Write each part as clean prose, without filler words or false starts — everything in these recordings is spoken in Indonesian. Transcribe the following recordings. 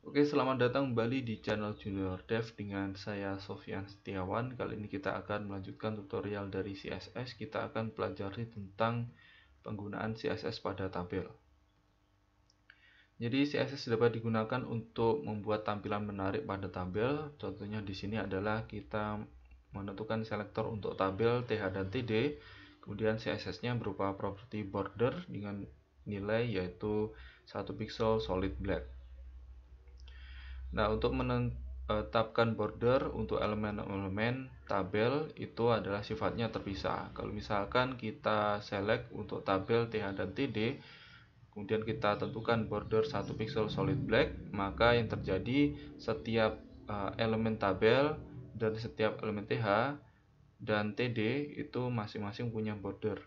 Oke, selamat datang kembali di channel Junior Dev dengan saya Sofyan Setiawan. Kali ini kita akan melanjutkan tutorial dari CSS. Kita akan pelajari tentang penggunaan CSS pada tabel. Jadi CSS dapat digunakan untuk membuat tampilan menarik pada tabel. Contohnya di sini adalah kita menentukan selektor untuk tabel TH dan TD. Kemudian CSS-nya berupa properti border dengan nilai yaitu 1 pixel solid black. Nah, untuk menetapkan border untuk elemen-elemen tabel itu adalah sifatnya terpisah. Kalau misalkan kita select untuk tabel TH dan TD, kemudian kita tentukan border 1 pixel solid black, maka yang terjadi setiap elemen tabel dan setiap elemen TH dan TD itu masing-masing punya border.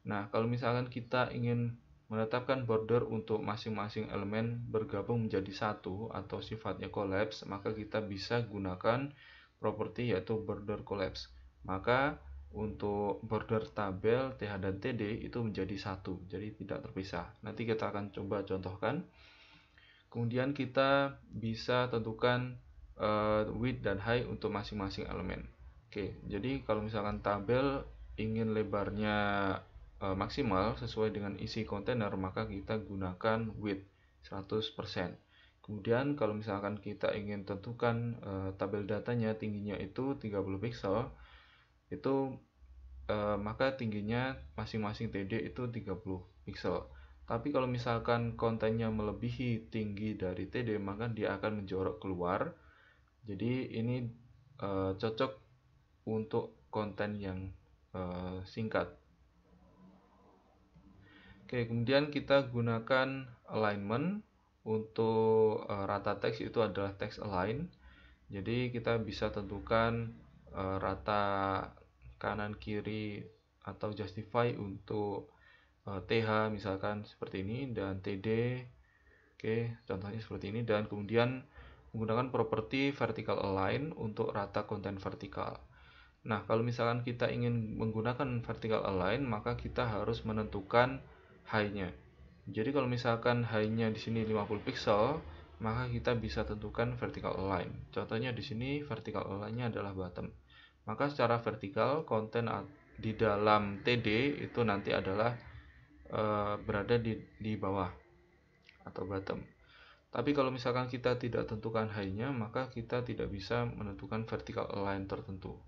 Nah, kalau misalkan kita ingin menetapkan border untuk masing-masing elemen bergabung menjadi satu atau sifatnya collapse, maka kita bisa gunakan properti yaitu border collapse. Maka untuk border tabel TH dan TD itu menjadi satu, jadi tidak terpisah. Nanti kita akan coba contohkan. Kemudian kita bisa tentukan width dan height untuk masing-masing elemen. Oke, jadi kalau misalkan tabel ingin lebarnya maksimal sesuai dengan isi kontainer, maka kita gunakan width 100%. Kemudian kalau misalkan kita ingin tentukan tabel datanya tingginya itu 30 pixel, itu maka tingginya masing-masing TD itu 30 pixel. Tapi kalau misalkan kontennya melebihi tinggi dari TD, maka dia akan menjorok keluar. Jadi ini cocok untuk konten yang singkat. Oke, kemudian kita gunakan alignment untuk rata teks itu adalah text align. Jadi kita bisa tentukan rata kanan kiri atau justify untuk TH misalkan seperti ini dan TD. Oke, contohnya seperti ini, dan kemudian menggunakan properti vertical align untuk rata konten vertikal. Nah, kalau misalkan kita ingin menggunakan vertical align, maka kita harus menentukan height-nya. Jadi kalau misalkan height-nya di sini 50 pixel, maka kita bisa tentukan vertical align. Contohnya di sini vertical align-nya adalah bottom. Maka secara vertikal konten di dalam TD itu nanti adalah berada di bawah atau bottom. Tapi kalau misalkan kita tidak tentukan height-nya, maka kita tidak bisa menentukan vertical align tertentu.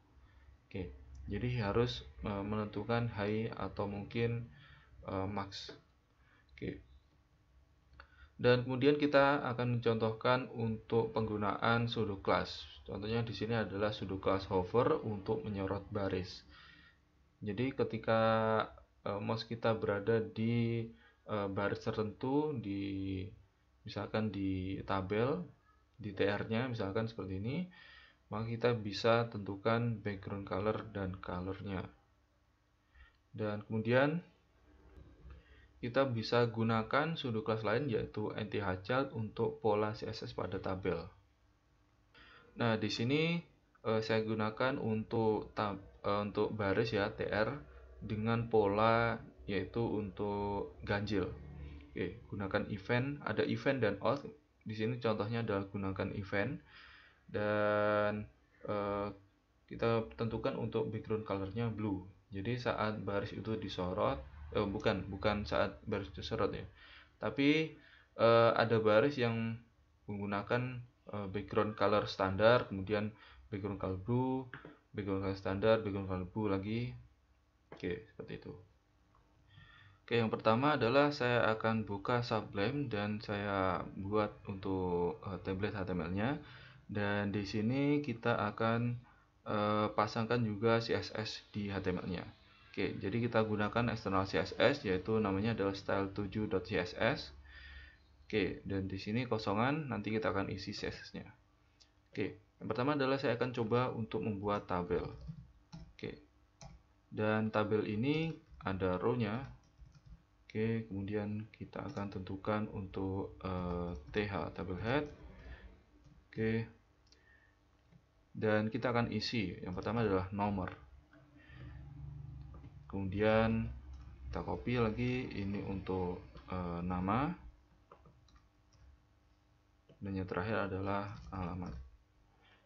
Oke, jadi harus menentukan height atau mungkin max. Oke. Dan kemudian kita akan mencontohkan untuk penggunaan pseudo class. Contohnya di sini adalah pseudo class hover untuk menyorot baris. Jadi ketika mouse kita berada di baris tertentu misalkan di tabel, di TR-nya misalkan seperti ini, maka kita bisa tentukan background color dan color-nya. Dan kemudian kita bisa gunakan pseudo class lain yaitu anti-hachal untuk pola CSS pada tabel. Nah, di sini saya gunakan untuk baris ya TR dengan pola yaitu untuk ganjil. Oke, gunakan event, ada event dan out. Di sini contohnya adalah gunakan event dan kita tentukan untuk background colornya blue. Jadi saat baris itu disorot, bukan saat baris disorot ya, tapi ada baris yang menggunakan background color standar, kemudian background color blue, background color standar, background color blue lagi. Oke, seperti itu. Oke, yang pertama adalah saya akan buka Sublime dan saya buat untuk template HTML-nya. Dan di sini kita akan pasangkan juga CSS di HTML-nya. Oke, jadi kita gunakan external CSS yaitu namanya adalah style7.css. Oke, dan di sini kosongan, nanti kita akan isi CSS-nya. Oke, yang pertama adalah saya akan coba untuk membuat tabel. Oke, dan tabel ini ada row-nya. Oke, kemudian kita akan tentukan untuk TH table head. Oke, dan kita akan isi. Yang pertama adalah nomor. Kemudian kita copy lagi ini untuk nama. dan yang terakhir adalah alamat.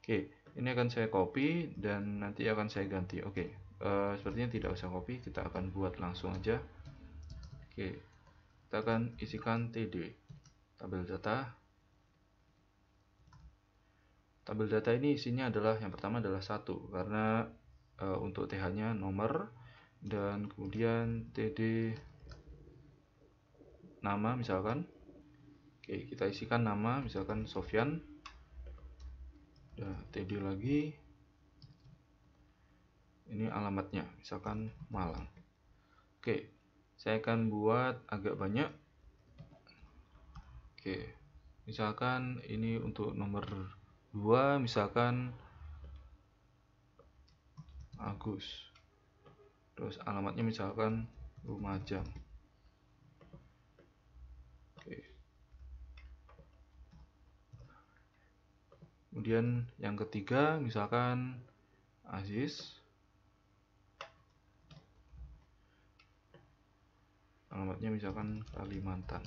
Oke, ini akan saya copy dan nanti akan saya ganti. Oke, sepertinya tidak usah copy, kita akan buat langsung aja. Oke, kita akan isikan TD, tabel data. Tabel data ini isinya adalah, yang pertama adalah 1, karena untuk TH-nya nomor, dan kemudian TD nama misalkan. Oke, kita isikan nama, misalkan Sofyan. TD lagi. Ini alamatnya, misalkan Malang. Oke, saya akan buat agak banyak. Oke, misalkan ini untuk nomor 2, misalkan Agus. Terus alamatnya misalkan Lumajang. Oke. Kemudian yang ketiga misalkan Aziz. Alamatnya misalkan Kalimantan.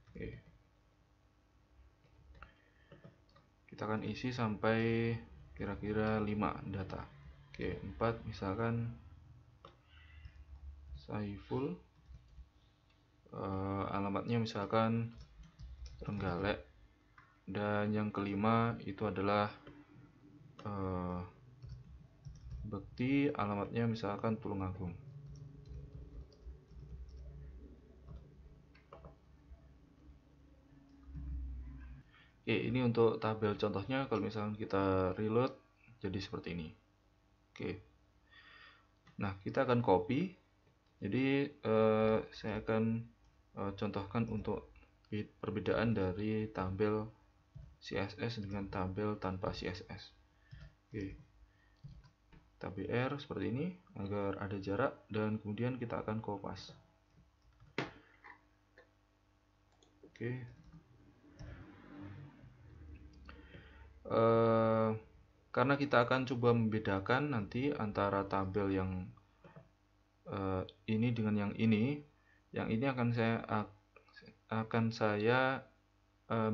Oke. Kita akan isi sampai kira-kira 5 data. Oke, 4 misalkan Saiful. Alamatnya misalkan Trenggalek. Dan yang kelima itu adalah Bekti, alamatnya misalkan Tulungagung. Oke, ini untuk tabel contohnya. Kalau misalkan kita reload jadi seperti ini. Oke, nah kita akan copy. Jadi saya akan contohkan untuk perbedaan dari tabel CSS dengan tabel tanpa CSS. Oke, kita BR seperti ini agar ada jarak, dan kemudian kita akan kopas. Oke, karena kita akan coba membedakan nanti antara tabel yang ini dengan yang ini akan saya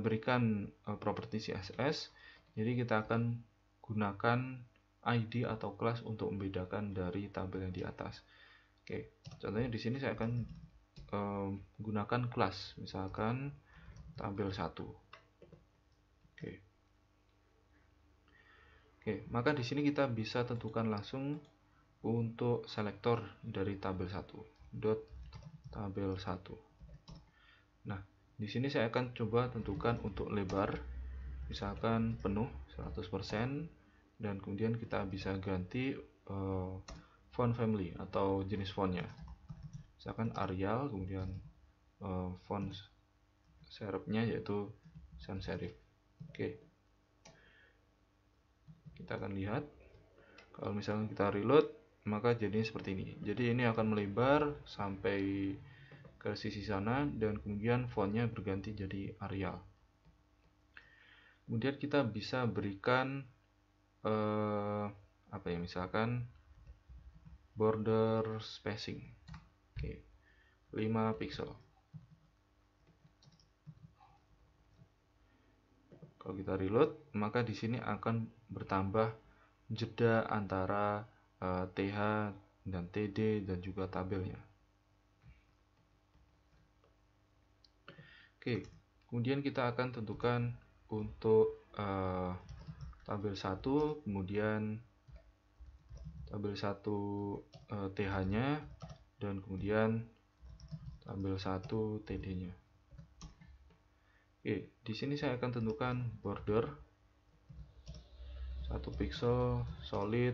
berikan properti CSS. Jadi kita akan gunakan ID atau kelas untuk membedakan dari tabel yang di atas. Oke, contohnya di sini saya akan gunakan kelas, misalkan tabel 1. Oke, maka di sini kita bisa tentukan langsung untuk selektor dari tabel 1, tabel 1. Nah, di sini saya akan coba tentukan untuk lebar, misalkan penuh 100%, dan kemudian kita bisa ganti font family atau jenis fontnya, misalkan Arial, kemudian font serifnya yaitu sans serif. Oke, kita akan lihat kalau misalnya kita reload maka jadinya seperti ini. Jadi ini akan melebar sampai ke sisi sana, dan kemudian fontnya berganti jadi Arial. Kemudian kita bisa berikan misalkan border spacing. Oke, 5 pixel. Kalau kita reload maka di sini akan bertambah jeda antara TH dan TD dan juga tabelnya. Oke, kemudian kita akan tentukan untuk tabel 1, kemudian tabel 1 TH-nya, dan kemudian tabel 1 TD-nya. Oke, di sini saya akan tentukan border 1 pixel solid.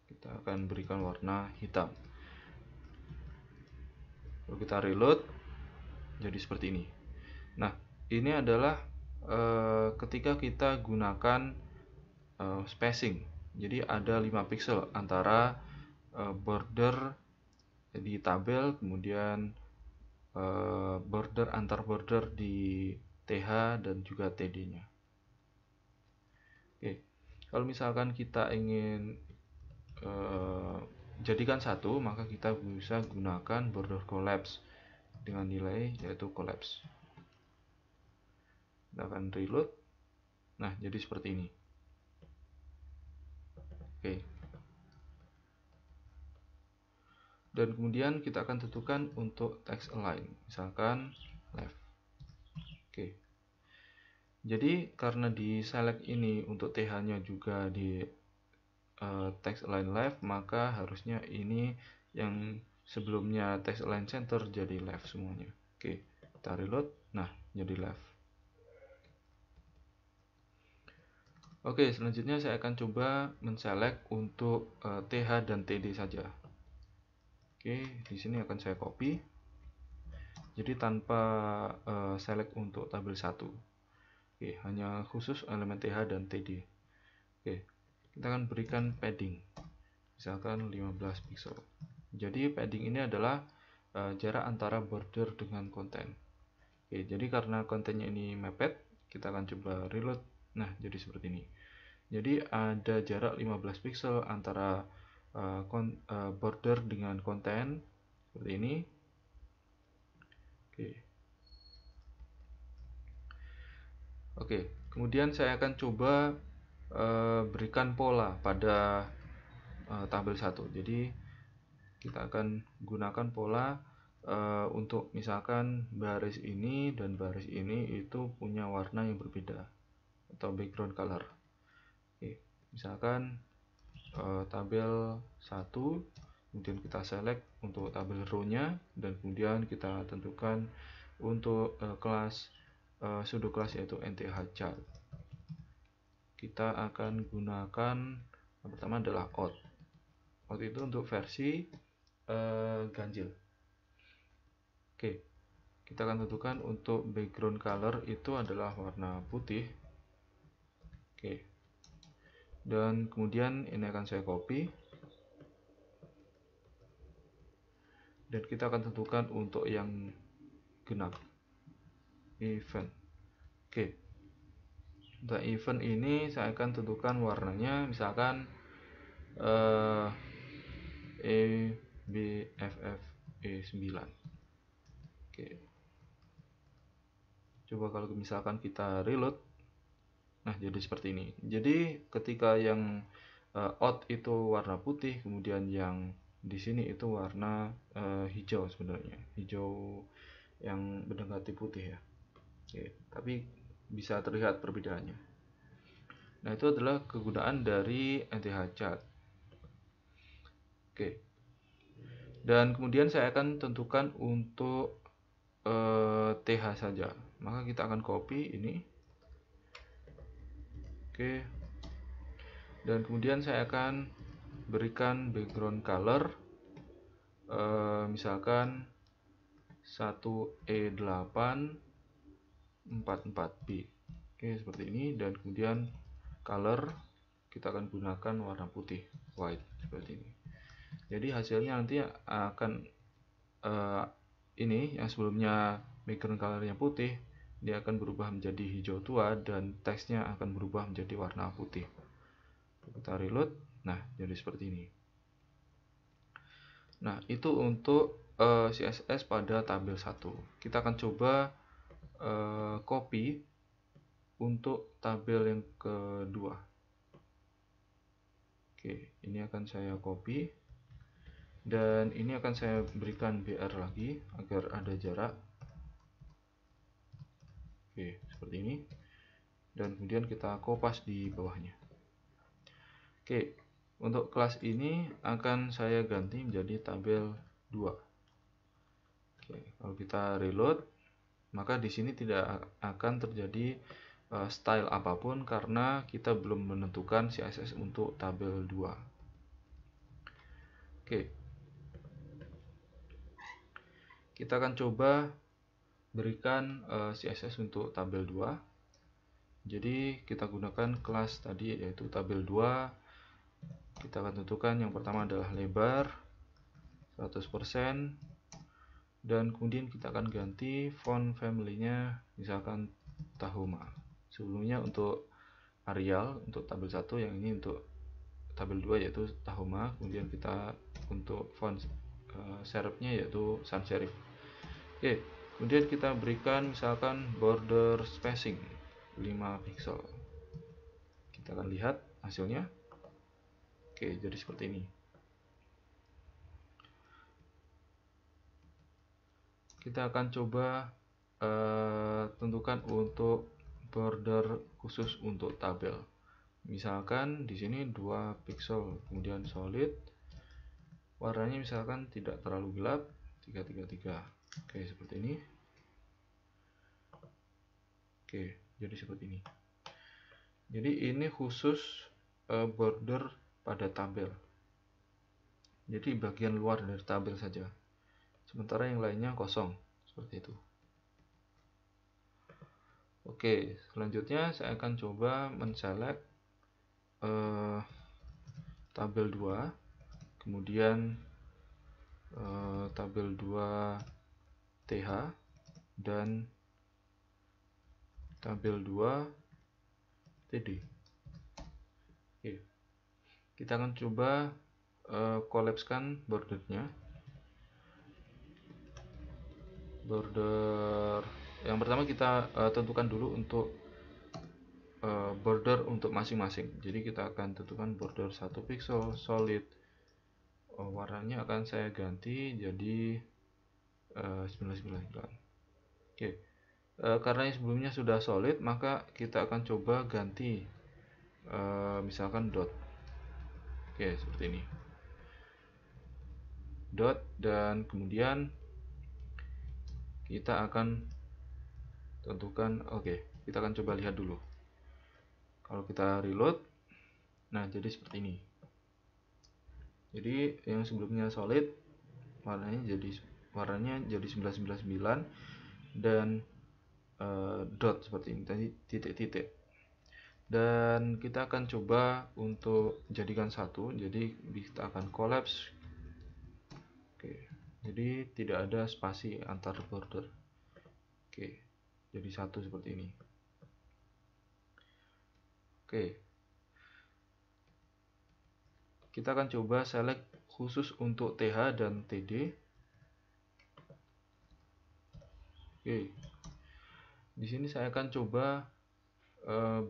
Kita akan berikan warna hitam. Kalau kita reload jadi seperti ini. Nah, ini adalah ketika kita gunakan spacing. Jadi ada 5 pixel antara border di tabel, kemudian border antar border di TH dan juga TD-nya. Oke, kalau misalkan kita ingin jadikan satu, maka kita bisa gunakan border collapse dengan nilai yaitu collapse. Kita akan reload. Nah, jadi seperti ini. Oke. Dan kemudian kita akan tentukan untuk text align, misalkan left. Oke. Jadi karena di select ini untuk TH-nya juga di text align left, maka harusnya ini yang sebelumnya text align center jadi left semuanya. Oke, kita reload. Nah, jadi left. Oke, selanjutnya saya akan coba menselect untuk TH dan TD saja. Oke, di sini akan saya copy. Jadi tanpa select untuk tabel 1. Oke, hanya khusus elemen TH dan TD. Oke, kita akan berikan padding. Misalkan 15 pixel. Jadi padding ini adalah jarak antara border dengan konten. Oke, jadi karena kontennya ini mepet, kita akan coba reload. Nah, jadi seperti ini. Jadi ada jarak 15 pixel antara border dengan konten seperti ini. Oke, kemudian saya akan coba berikan pola pada tabel 1. Jadi kita akan gunakan pola untuk misalkan baris ini dan baris ini itu punya warna yang berbeda atau background color. Oke, misalkan tabel 1, kemudian kita select untuk tabel row-nya, dan kemudian kita tentukan untuk kelas pseudo kelas yaitu NTH chart. Kita akan gunakan yang pertama adalah out. Out itu untuk versi ganjil. Oke, kita akan tentukan untuk background color itu adalah warna putih. Oke, dan kemudian ini akan saya copy, dan kita akan tentukan untuk yang genap event. Oke, untuk event ini saya akan tentukan warnanya misalkan EBFF E9. Oke, coba kalau misalkan kita reload, nah jadi seperti ini. Jadi ketika yang out itu warna putih, kemudian yang di sini itu warna hijau, sebenarnya hijau yang mendekati putih ya. Oke, tapi bisa terlihat perbedaannya. Nah, itu adalah kegunaan dari NTH chart. Oke, dan kemudian saya akan tentukan untuk TH saja. Maka kita akan copy ini. Oke, dan kemudian saya akan berikan background color misalkan 1E844B. Oke, seperti ini, dan kemudian color kita akan gunakan warna putih, white, seperti ini. Jadi hasilnya nanti akan ini yang sebelumnya background colornya putih, dia akan berubah menjadi hijau tua dan teksnya akan berubah menjadi warna putih. Kita reload. Nah, jadi seperti ini. Nah, itu untuk CSS pada tabel 1. Kita akan coba copy untuk tabel yang kedua. Oke, ini akan saya copy, dan ini akan saya berikan BR lagi agar ada jarak. Oke, seperti ini, dan kemudian kita kopas di bawahnya. Oke, untuk kelas ini akan saya ganti menjadi tabel 2. Oke, kalau kita reload, maka di sini tidak akan terjadi style apapun karena kita belum menentukan CSS untuk tabel 2. Oke, kita akan coba berikan CSS untuk tabel 2. Jadi kita gunakan kelas tadi yaitu tabel 2. Kita akan tentukan yang pertama adalah lebar 100%, dan kemudian kita akan ganti font family-nya misalkan Tahoma. Sebelumnya untuk Arial untuk tabel 1, yang ini untuk tabel 2 yaitu Tahoma. Kemudian kita untuk font serifnya yaitu sans serif. Oke, kemudian kita berikan misalkan border spacing 5 pixel. Kita akan lihat hasilnya. Oke, jadi seperti ini. Kita akan coba tentukan untuk border khusus untuk tabel. Misalkan di sini 2 pixel, kemudian solid, warnanya misalkan tidak terlalu gelap, 333. Oke, seperti ini. Oke, jadi seperti ini. Jadi ini khusus border pada tabel. Jadi bagian luar dari tabel saja. Sementara yang lainnya kosong, seperti itu. Oke, selanjutnya saya akan coba menselect tabel 2, kemudian tabel 2 TH dan tabel 2 TD. Oke, kita akan coba collapse-kan bordernya. Border yang pertama kita tentukan dulu untuk border untuk masing-masing. Jadi kita akan tentukan border 1 pixel solid. Warnanya akan saya ganti jadi 999. Oke. Karena yang sebelumnya sudah solid, maka kita akan coba ganti misalkan dot. Oke, seperti ini. Dot, dan kemudian kita akan tentukan, oke, kita akan coba lihat dulu. Kalau kita reload, nah jadi seperti ini. Jadi yang sebelumnya solid warnanya jadi 999 dan dot seperti ini, tadi titik-titik. Dan kita akan coba untuk jadikan satu, jadi kita akan collapse. Oke, jadi tidak ada spasi antar border. Oke, jadi satu seperti ini. Oke, kita akan coba select khusus untuk TH dan TD. Oke, di sini saya akan coba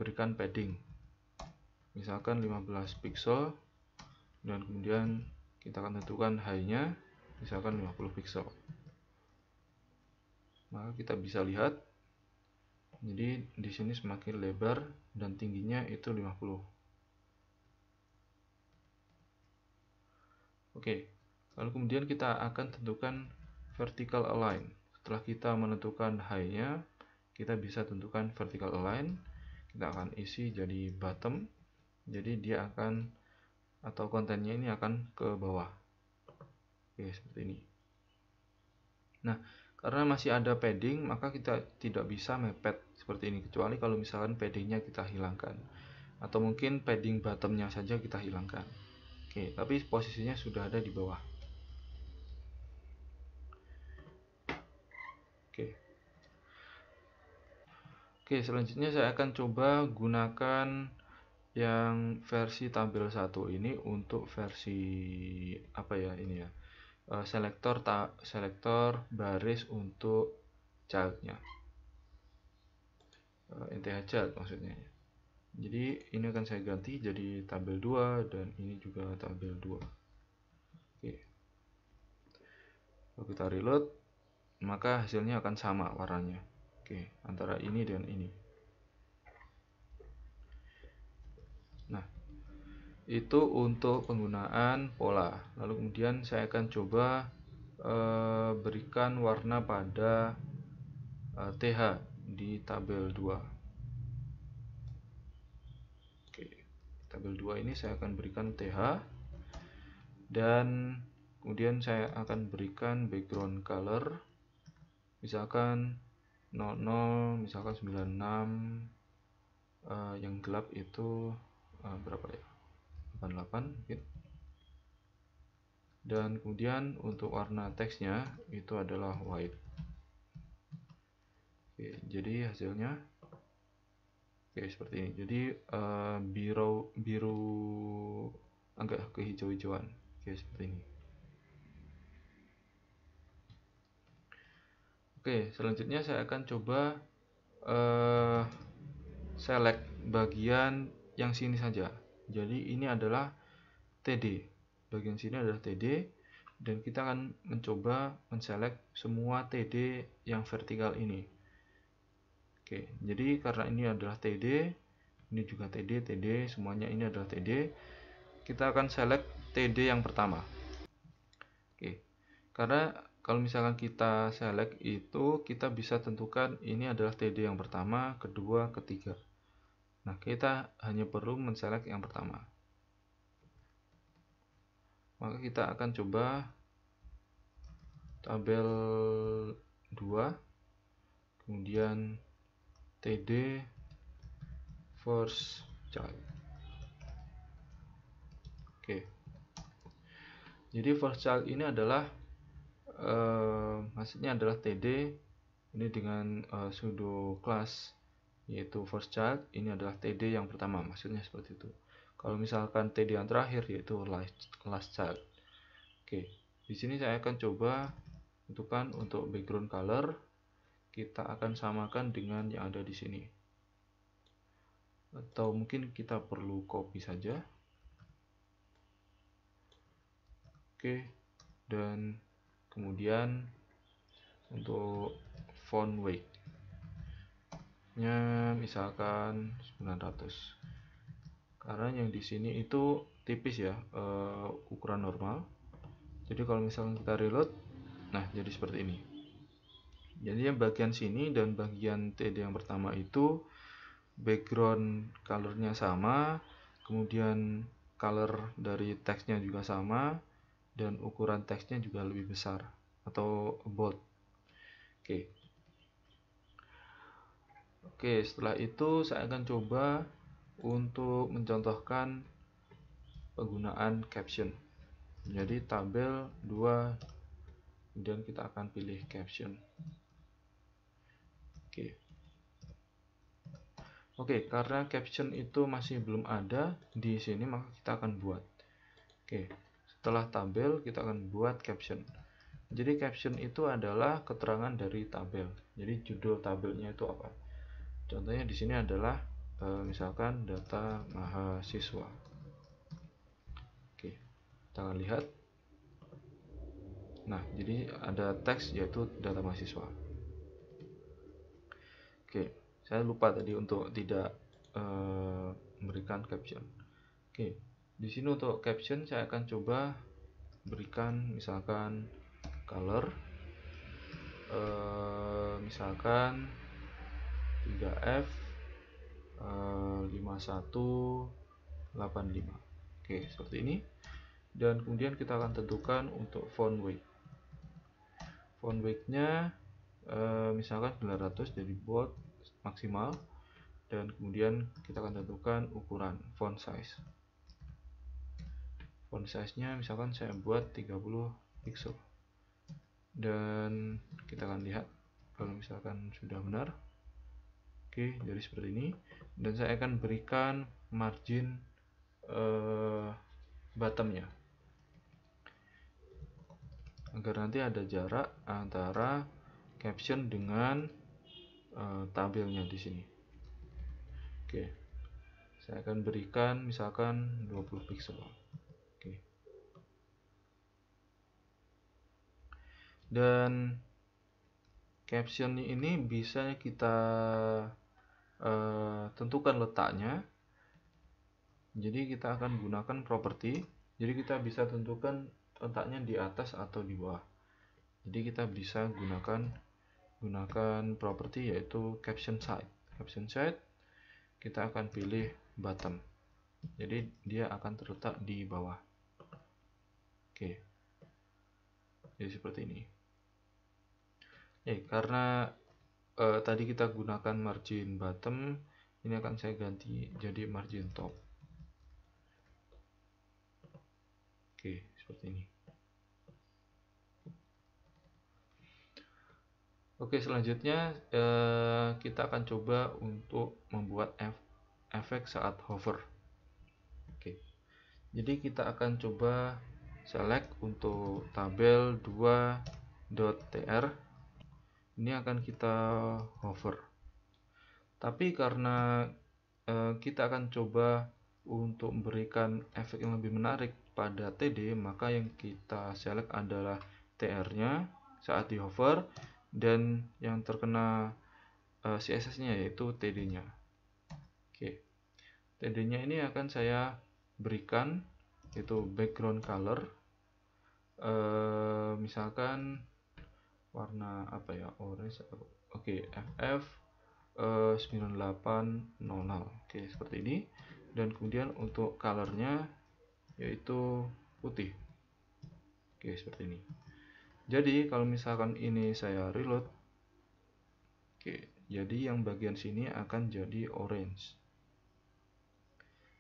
berikan padding, misalkan 15 pixel, dan kemudian kita akan tentukan high-nya misalkan 50 pixel. Maka kita bisa lihat, jadi di sini semakin lebar dan tingginya itu 50. Oke, lalu kemudian kita akan tentukan vertical align. Setelah kita menentukan high-nya, kita bisa tentukan vertical align. Kita akan isi jadi bottom, jadi dia akan, atau kontennya ini akan ke bawah. Oke, seperti ini. Nah, karena masih ada padding, maka kita tidak bisa mepet seperti ini, kecuali kalau misalkan paddingnya kita hilangkan, atau mungkin padding bottomnya saja kita hilangkan. Oke, tapi posisinya sudah ada di bawah. Oke, selanjutnya saya akan coba gunakan yang versi tabel 1 ini untuk versi apa ya ini ya, selektor baris untuk childnya, NTH child maksudnya. Jadi ini akan saya ganti jadi tabel 2 dan ini juga tabel 2. Oke, kalau kita reload maka hasilnya akan sama warnanya. Oke, antara ini dan ini. Nah, itu untuk penggunaan pola. Lalu kemudian saya akan coba berikan warna pada TH di tabel 2. Oke, tabel 2 ini saya akan berikan TH, dan kemudian saya akan berikan background color misalkan 00, misalkan 96, yang gelap itu berapa ya, 88 mungkin. Dan kemudian untuk warna teksnya itu adalah white. Oke, jadi hasilnya seperti ini. Jadi biru agak kehijau-hijauan. Seperti ini. Oke, selanjutnya saya akan coba select bagian yang sini saja. Jadi ini adalah TD, bagian sini adalah TD, dan kita akan mencoba menselect semua TD yang vertikal ini. Oke, jadi karena ini adalah TD, ini juga TD, TD, semuanya ini adalah TD, kita akan select TD yang pertama. Oke, karena kalau misalkan kita select itu, kita bisa tentukan ini adalah TD yang pertama, kedua, ketiga. Nah, kita hanya perlu menselect yang pertama. Maka kita akan coba tabel 2, kemudian TD first child. Oke, jadi first child ini adalah maksudnya adalah TD ini dengan pseudo class yaitu first child, ini adalah TD yang pertama, maksudnya seperti itu. Kalau misalkan TD yang terakhir yaitu last child. Oke, di sini saya akan coba tentukan untuk background color, kita akan samakan dengan yang ada di sini. Atau mungkin kita perlu copy saja. Oke, dan kemudian untuk font weight nya misalkan 900, karena yang di sini itu tipis ya, ukuran normal. Jadi kalau misalkan kita reload, nah jadi seperti ini. Jadi yang bagian sini dan bagian TD yang pertama itu background colornya sama, kemudian color dari teksnya juga sama, dan ukuran teksnya juga lebih besar atau bold. Oke, setelah itu saya akan coba untuk mencontohkan penggunaan caption. Jadi tabel 2, kemudian kita akan pilih caption. Oke, karena caption itu masih belum ada di sini, maka kita akan buat. Oke, setelah tabel kita akan buat caption. Jadi caption itu adalah keterangan dari tabel. Jadi judul tabelnya itu apa? Contohnya di sini adalah misalkan data mahasiswa. Oke, kita akan lihat. Nah, jadi ada teks yaitu data mahasiswa. Oke, saya lupa tadi untuk tidak memberikan caption. Oke, di sini untuk caption saya akan coba berikan misalkan color, misalkan 3F 5185. Oke, seperti ini. Dan kemudian kita akan tentukan untuk font weight. Font weight-nya misalkan 900, jadi bold maksimal. Dan kemudian kita akan tentukan ukuran font size. Font size-nya misalkan saya buat 30 pixel. Dan kita akan lihat kalau misalkan sudah benar. Oke, jadi seperti ini. Dan saya akan berikan margin bottomnya agar nanti ada jarak antara caption dengan tabelnya di sini. Oke, saya akan berikan misalkan 20 pixel. Oke, dan caption ini bisa kita tentukan letaknya. Jadi kita akan gunakan properti. Jadi kita bisa tentukan letaknya di atas atau di bawah. Jadi kita bisa gunakan properti yaitu caption side. Caption side kita akan pilih bottom. Jadi dia akan terletak di bawah. Oke. Jadi seperti ini. Karena tadi kita gunakan margin bottom, ini akan saya ganti jadi margin top. Oke, seperti ini. Oke, selanjutnya kita akan coba untuk membuat efek saat hover. Oke, jadi kita akan coba select untuk tabel 2.tr. Ini akan kita hover. Tapi karena kita akan coba untuk memberikan efek yang lebih menarik pada TD, maka yang kita select adalah TR-nya saat di hover, dan yang terkena CSS-nya yaitu TD-nya. Oke, TD-nya ini akan saya berikan yaitu background color, misalkan warna apa ya, orange. Oke, FF 9800. Oke, seperti ini. Dan kemudian untuk colornya yaitu putih. Oke, seperti ini. Jadi kalau misalkan ini saya reload, oke, jadi yang bagian sini akan jadi orange.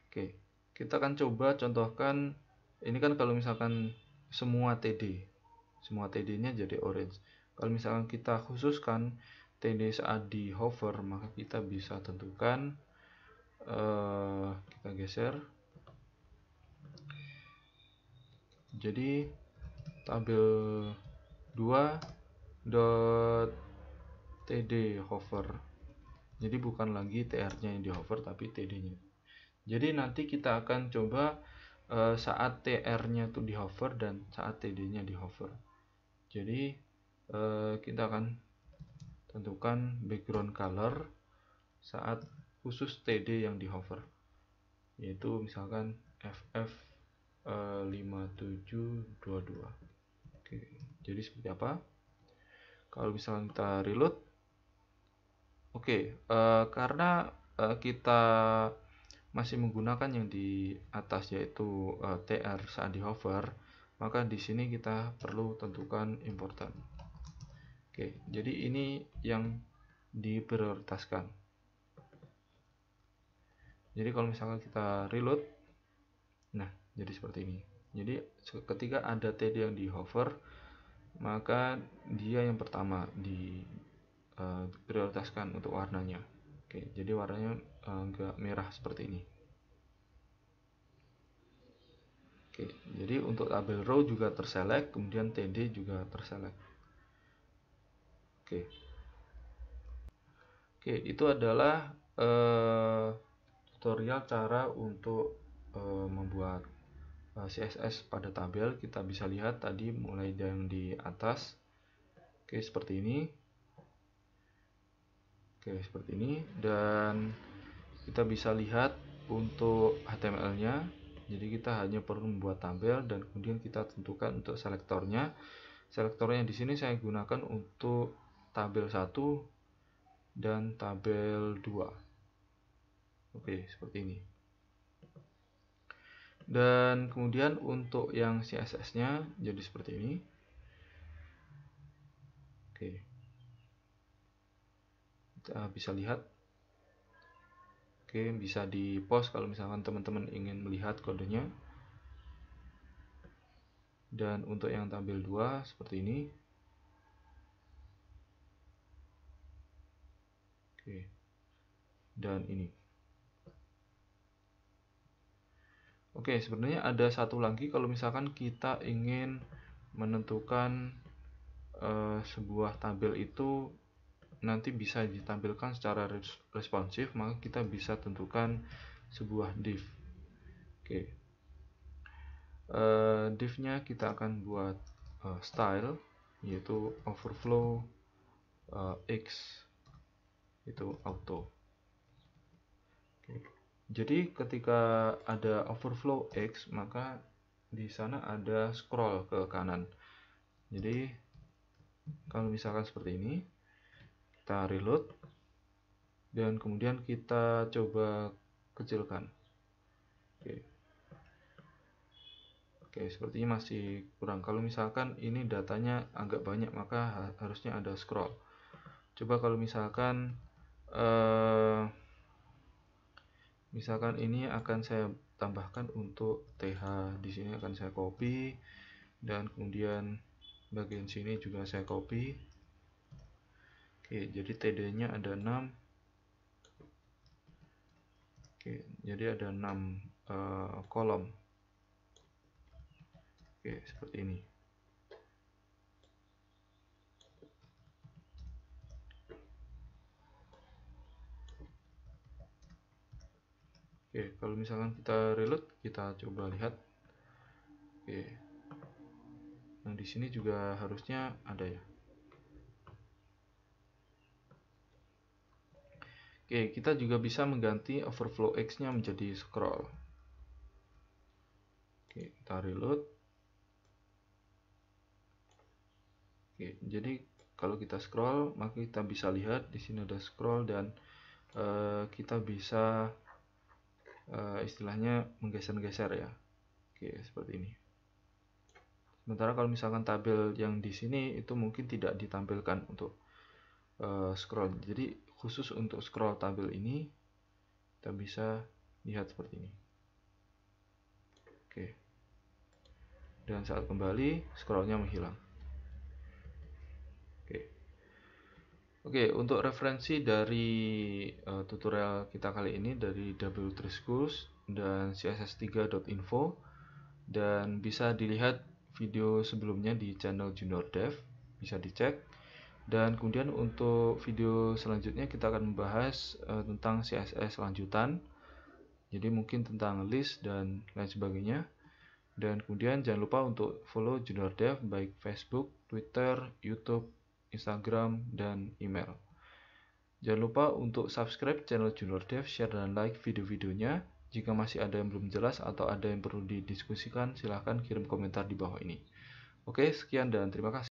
Oke, kita akan coba contohkan. Ini kan kalau misalkan semua TD-nya jadi orange. Kalau misalkan kita khususkan TD saat di hover, maka kita bisa tentukan, kita geser. Jadi tabel 2.td hover. Jadi bukan lagi TR-nya yang di hover tapi TD-nya. Jadi nanti kita akan coba saat TR-nya itu di hover dan saat TD-nya di hover. Jadi kita akan tentukan background color saat khusus TD yang di hover, yaitu misalkan FF 5722. Oke, jadi seperti apa kalau misalkan kita reload? Oke, karena kita masih menggunakan yang di atas yaitu TR saat di hover, maka di sini kita perlu tentukan important. Oke, jadi ini yang diprioritaskan. Jadi kalau misalkan kita reload, nah jadi seperti ini. Jadi ketika ada TD yang di hover, maka dia yang pertama diprioritaskan untuk warnanya. Oke, jadi warnanya agak merah seperti ini. Oke, jadi untuk tabel row juga terselect, kemudian TD juga terselect. Oke, itu adalah tutorial cara untuk membuat CSS pada tabel. Kita bisa lihat tadi mulai dari yang di atas. Oke, seperti ini. Oke, seperti ini. Dan kita bisa lihat untuk HTML-nya. Jadi kita hanya perlu membuat tabel dan kemudian kita tentukan untuk selektornya. Selektornya di sini saya gunakan untuk tabel 1 dan tabel 2. Oke, seperti ini. Dan kemudian untuk yang CSS-nya jadi seperti ini. Oke. Kita bisa lihat. Oke, bisa di post kalau misalkan teman-teman ingin melihat kodenya. Dan untuk yang tabel 2 seperti ini. Oke. Dan ini. Oke, sebenarnya ada satu lagi kalau misalkan kita ingin menentukan sebuah tabel itu nanti bisa ditampilkan secara responsif, maka kita bisa tentukan sebuah div. Oke, div-nya kita akan buat style, yaitu overflow X, itu auto. Oke. Jadi ketika ada overflow X, maka di sana ada scroll ke kanan. Jadi kalau misalkan seperti ini, kita reload dan kemudian kita coba kecilkan. Oke, sepertinya masih kurang. Kalau misalkan ini datanya agak banyak, maka harusnya ada scroll. Coba kalau misalkan ini akan saya tambahkan untuk TH, di sini akan saya copy dan kemudian bagian sini juga saya copy. Oke, jadi TD-nya ada 6. Oke, jadi ada 6 kolom. Oke, seperti ini. Oke, kalau misalkan kita reload, kita coba lihat. Oke. Nah, di sini juga harusnya ada ya. Oke, kita juga bisa mengganti overflow X-nya menjadi scroll. Oke, kita reload. Oke, jadi kalau kita scroll, maka kita bisa lihat di sini ada scroll dan kita bisa istilahnya menggeser-geser ya. Oke, seperti ini. Sementara kalau misalkan tabel yang di sini itu mungkin tidak ditampilkan untuk scroll. Jadi khusus untuk scroll tabel ini kita bisa lihat seperti ini. Oke. Dan saat kembali scrollnya menghilang. Oke, untuk referensi dari tutorial kita kali ini dari W3 Schools dan css3.info, dan bisa dilihat video sebelumnya di channel Junior Dev, bisa dicek. Dan kemudian untuk video selanjutnya kita akan membahas tentang CSS lanjutan, jadi mungkin tentang list dan lain sebagainya. Dan kemudian jangan lupa untuk follow Junior Dev baik Facebook, Twitter, YouTube, Instagram, dan email. Jangan lupa untuk subscribe channel Junior Dev, share dan like video-videonya. Jika masih ada yang belum jelas atau ada yang perlu didiskusikan, silahkan kirim komentar di bawah ini. Oke, sekian dan terima kasih.